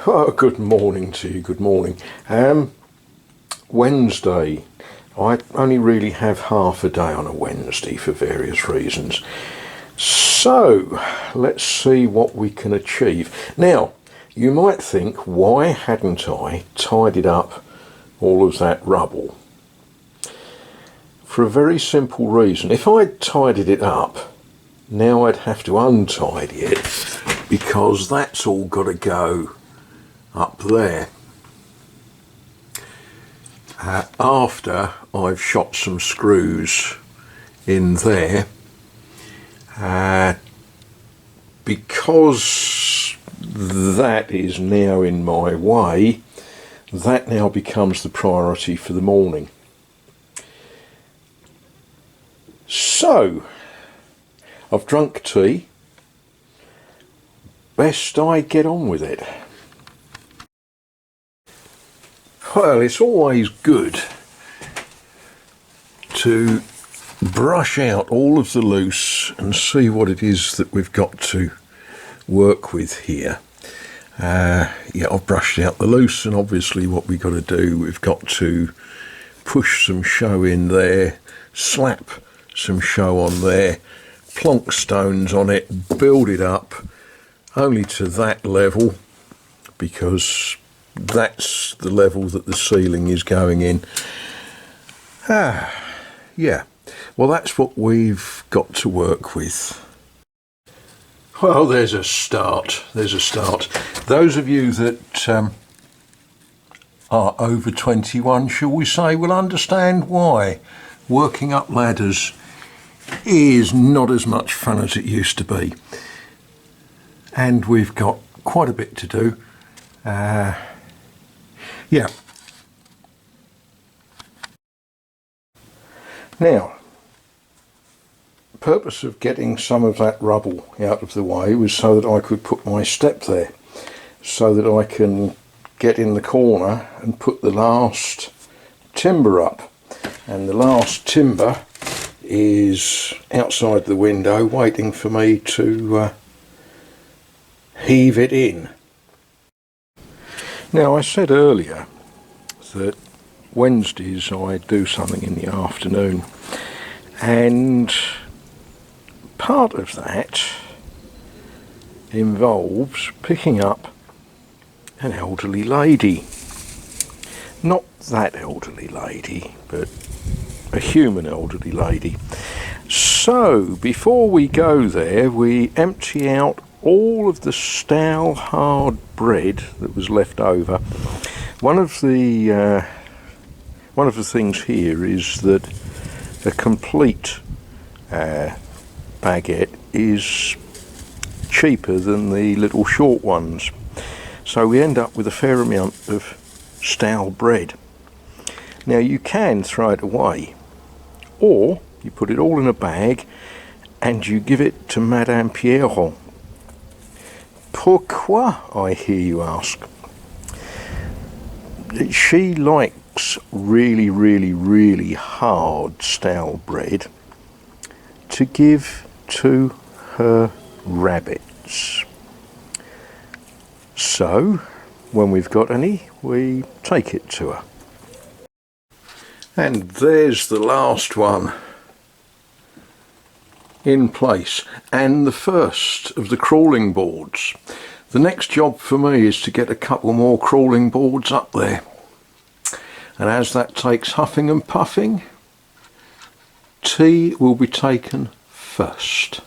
Oh, good morning to you, good morning. Wednesday. I only really have half a day on a Wednesday for various reasons. So, let's see what we can achieve. Now, you might think, why hadn't I tidied up all of that rubble? For a very simple reason. If I'd tidied it up, now I'd have to untidy it, because that's all got to go up there after I've shot some screws in there, because that is now in my way. That now becomes the priority for the morning. So I've drunk tea, best I get on with it. Well, it's always good to brush out all of the loose and see what it is that we've got to work with here. Yeah, I've brushed out the loose, and obviously what we've got to do, we've got to push some show in there, slap some show on there, plonk stones on it, build it up only to that level, because that's the level that the ceiling is going in. Yeah, well, that's what we've got to work with. Well, there's a start. Those of you that are over 21, shall we say, will understand why working up ladders is not as much fun as it used to be. And we've got quite a bit to do. Yeah. Now, the purpose of getting some of that rubble out of the way was so that I could put my step there, so that I can get in the corner and put the last timber up. And the last timber is outside the window waiting for me to heave it in. Now, I said earlier that Wednesdays I do something in the afternoon, and part of that involves picking up an elderly lady. Not that elderly lady, but a human elderly lady. So before we go there, we empty out all of the stale hard bread that was left over. One of the things here is that a complete baguette is cheaper than the little short ones, so we end up with a fair amount of stale bread. Now, you can throw it away, or you put it all in a bag and you give it to Madame Pierron. Pourquoi, I hear you ask? She likes really, really, really hard stale bread to give to her rabbits. So, when we've got any, we take it to her. And there's the last one in place, and the first of the crawling boards. The next job for me is to get a couple more crawling boards up there, and as that takes huffing and puffing, tea will be taken first.